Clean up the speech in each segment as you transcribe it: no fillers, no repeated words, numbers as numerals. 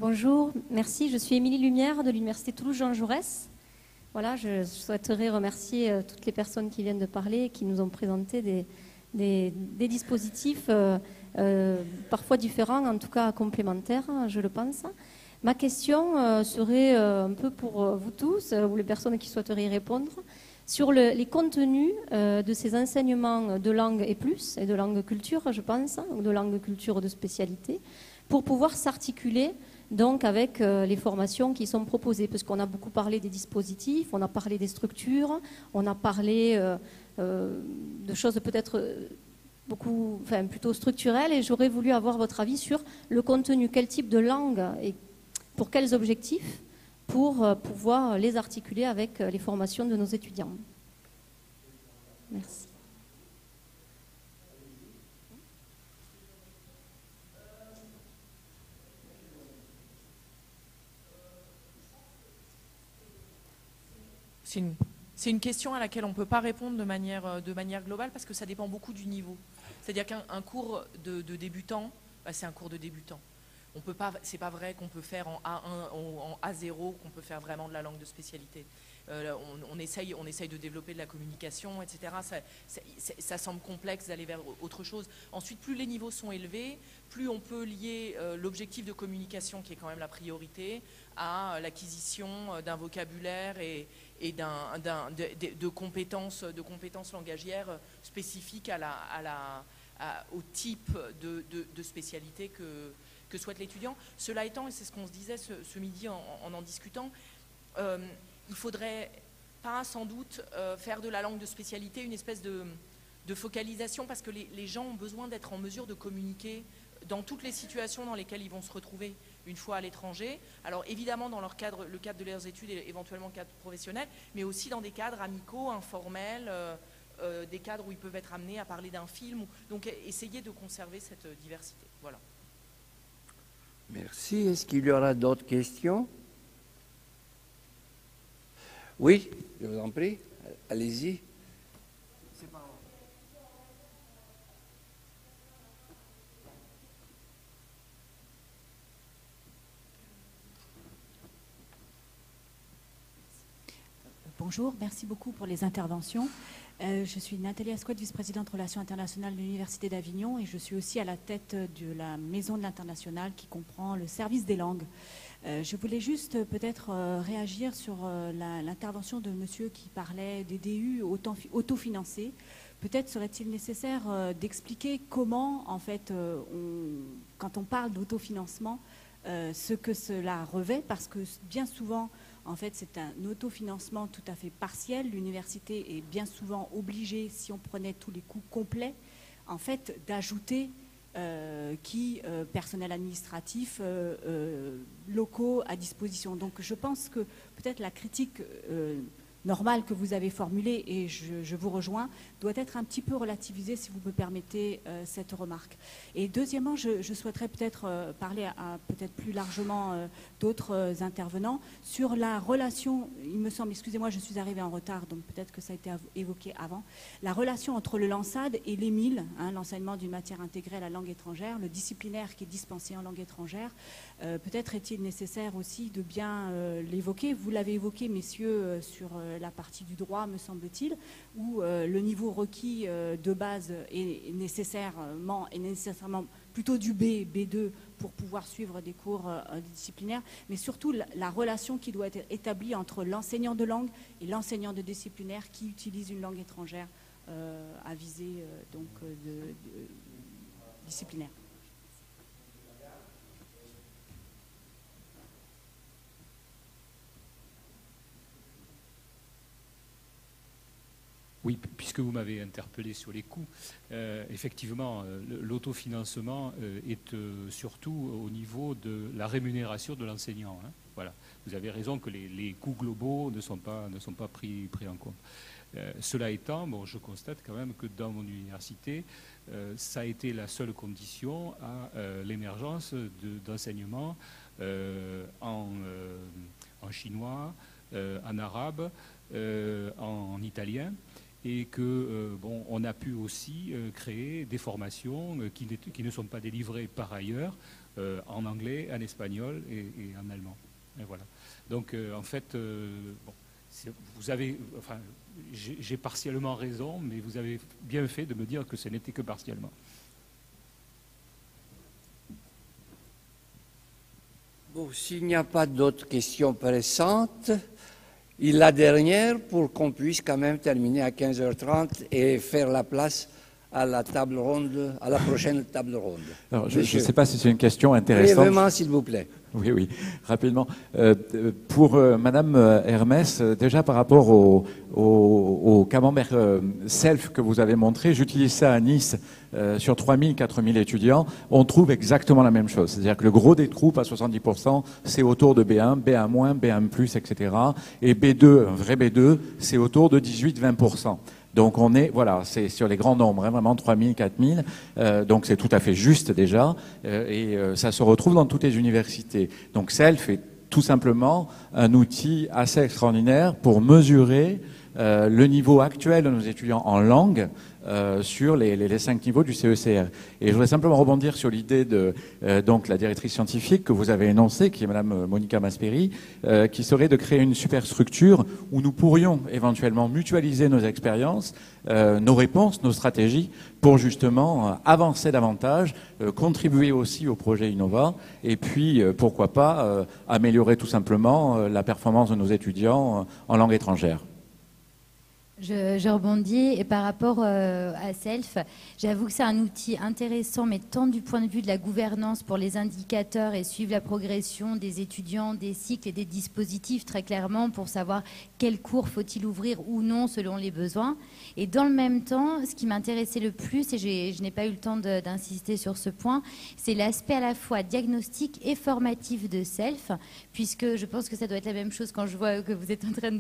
Bonjour, merci. Je suis Émilie Lumière de l'Université Toulouse-Jean Jaurès. Voilà, je souhaiterais remercier toutes les personnes qui viennent de parler et qui nous ont présenté des dispositifs parfois différents, en tout cas complémentaires, je le pense. Ma question serait un peu pour vous tous, ou les personnes qui souhaiteraient y répondre, sur les contenus de ces enseignements de langue et plus, et de langue culture, je pense, ou de langue culture de spécialité, pour pouvoir s'articuler donc avec les formations qui sont proposées, parce qu'on a beaucoup parlé des dispositifs, on a parlé des structures, on a parlé de choses peut-être plutôt structurelles, et j'aurais voulu avoir votre avis sur le contenu, quel type de langue et pour quels objectifs, pour pouvoir les articuler avec les formations de nos étudiants. Merci. C'est une question à laquelle on ne peut pas répondre de manière globale parce que ça dépend beaucoup du niveau. C'est-à-dire qu'un cours de débutant, c'est un cours de débutant. On peut pas, c'est pas vrai qu'on peut faire en A1 ou en A0, qu'on peut faire vraiment de la langue de spécialité. On essaye de développer de la communication, etc. Ça semble complexe d'aller vers autre chose. Ensuite, plus les niveaux sont élevés, plus on peut lier l'objectif de communication, qui est quand même la priorité, à l'acquisition d'un vocabulaire et de compétences langagières spécifiques au type de spécialité que souhaite l'étudiant. Cela étant, et c'est ce qu'on se disait ce midi en discutant, il faudrait pas sans doute faire de la langue de spécialité une espèce de focalisation, parce que les gens ont besoin d'être en mesure de communiquer dans toutes les situations dans lesquelles ils vont se retrouver une fois à l'étranger. Alors évidemment dans le cadre de leurs études et éventuellement le cadre professionnel, mais aussi dans des cadres amicaux, informels, des cadres où ils peuvent être amenés à parler d'un film. Donc essayer de conserver cette diversité. Voilà. Merci. Est-ce qu'il y aura d'autres questions? Oui, je vous en prie. Allez-y. Bonjour, merci beaucoup pour les interventions. Je suis Nathalie Asquette, vice-présidente Relations internationales de l'Université d'Avignon, et je suis aussi à la tête de la Maison de l'International qui comprend le service des langues. Je voulais juste peut-être réagir sur l'intervention de monsieur qui parlait des DU autofinancés. Peut-être serait-il nécessaire d'expliquer comment, en fait, quand on parle d'autofinancement, ce que cela revêt, parce que bien souvent, en fait, c'est un autofinancement tout à fait partiel. L'université est bien souvent obligée, si on prenait tous les coûts complets, en fait, d'ajouter personnel administratif, locaux à disposition. Donc, je pense que peut-être la critique normale que vous avez formulée, et je vous rejoins, doit être un petit peu relativisée, si vous me permettez cette remarque. Et deuxièmement, je souhaiterais peut-être parler à peut-être plus largement d'autres intervenants sur la relation, il me semble, excusez-moi, je suis arrivée en retard, donc peut-être que ça a été évoqué avant, la relation entre le LANSAD et l'EMIL, l'enseignement d'une matière intégrée à la langue étrangère, le disciplinaire qui est dispensé en langue étrangère. Peut-être est-il nécessaire aussi de bien l'évoquer. Vous l'avez évoqué, messieurs, sur la partie du droit, me semble-t-il, où le niveau requis de base est nécessairement plutôt du B2 pour pouvoir suivre des cours disciplinaires, mais surtout la relation qui doit être établie entre l'enseignant de langue et l'enseignant de disciplinaire qui utilise une langue étrangère à visée disciplinaire. Oui, puisque vous m'avez interpellé sur les coûts, effectivement, l'autofinancement est surtout au niveau de la rémunération de l'enseignant. Voilà. Vous avez raison que les coûts globaux ne sont pas pris en compte. Cela étant, bon, je constate quand même que dans mon université, ça a été la seule condition à l'émergence d'enseignements en chinois, en arabe, en italien. Et que on a pu aussi créer des formations qui ne sont pas délivrées par ailleurs en anglais, en espagnol et en allemand. Et voilà. Donc en fait, vous avez, enfin, j'ai partiellement raison, mais vous avez bien fait de me dire que ce n'était que partiellement. Bon, s'il n'y a pas d'autres questions pressantes, la dernière pour qu'on puisse quand même terminer à 15h30 et faire la place à la table ronde, à la prochaine table ronde. Alors, je ne sais pas si c'est une question intéressante. Brièvement, s'il vous plaît. Oui, oui, rapidement. Pour Madame Hermès, déjà par rapport au camembert self que vous avez montré, j'utilise ça à Nice sur 3000, 4000 étudiants. On trouve exactement la même chose. C'est-à-dire que le gros des troupes, à 70%, c'est autour de B1, B1-, B1+, etc. Et B2, un vrai B2, c'est autour de 18-20%. Donc on est, voilà, c'est sur les grands nombres, hein, vraiment 3000, 4000, donc c'est tout à fait juste déjà, et ça se retrouve dans toutes les universités. Donc SELF est tout simplement un outil assez extraordinaire pour mesurer le niveau actuel de nos étudiants en langue sur les 5 niveaux du CECR. Et je voudrais simplement rebondir sur l'idée de donc la directrice scientifique que vous avez énoncée, qui est Madame Monica Masperi, qui serait de créer une superstructure où nous pourrions éventuellement mutualiser nos expériences, nos réponses, nos stratégies, pour justement avancer davantage, contribuer aussi au projet Innova, et puis pourquoi pas améliorer tout simplement la performance de nos étudiants en langue étrangère. Je rebondis, et par rapport à SELF, j'avoue que c'est un outil intéressant, mais tant du point de vue de la gouvernance pour les indicateurs et suivre la progression des étudiants, des cycles et des dispositifs très clairement pour savoir quel cours faut-il ouvrir ou non selon les besoins. Et dans le même temps, ce qui m'intéressait le plus, et je n'ai pas eu le temps d'insister sur ce point, c'est l'aspect à la fois diagnostique et formatif de SELF, puisque je pense que ça doit être la même chose quand je vois que vous êtes en train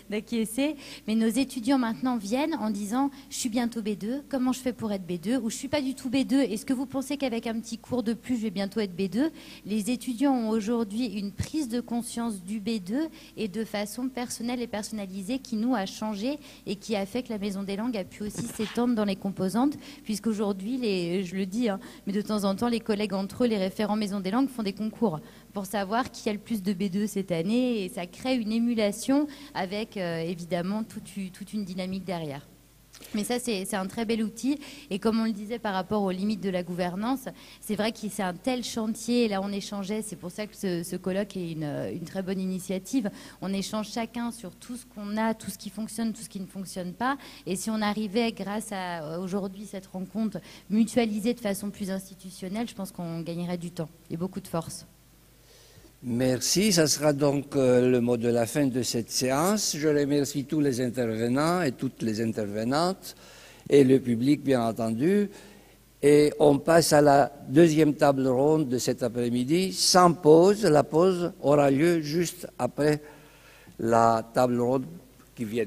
d'acquiescer, mais nos étudiants maintenant viennent en disant « je suis bientôt B2, comment je fais pour être B2 ?» ou « je ne suis pas du tout B2, est-ce que vous pensez qu'avec un petit cours de plus, je vais bientôt être B2 ?» Les étudiants ont aujourd'hui une prise de conscience du B2 et de façon personnelle et personnalisée qui nous a changé et qui a fait que la Maison des langues a pu aussi s'étendre dans les composantes, puisqu'aujourd'hui, je le dis, hein, mais de temps en temps, les collègues entre eux, les référents Maison des langues, font des concours pour savoir qui a le plus de B2 cette année, et ça crée une émulation avec évidemment toute une dynamique derrière. Mais ça, c'est un très bel outil. Et comme on le disait par rapport aux limites de la gouvernance, c'est vrai que c'est un tel chantier. Et là, on échangeait. C'est pour ça que ce colloque est une très bonne initiative. On échange chacun sur tout ce qu'on a, tout ce qui fonctionne, tout ce qui ne fonctionne pas. Et si on arrivait, grâce à aujourd'hui cette rencontre, mutualisée de façon plus institutionnelle, je pense qu'on gagnerait du temps et beaucoup de force. Merci, ça sera donc le mot de la fin de cette séance. Je remercie tous les intervenants et toutes les intervenantes et le public bien entendu. Et on passe à la deuxième table ronde de cet après-midi sans pause. La pause aura lieu juste après la table ronde qui vient.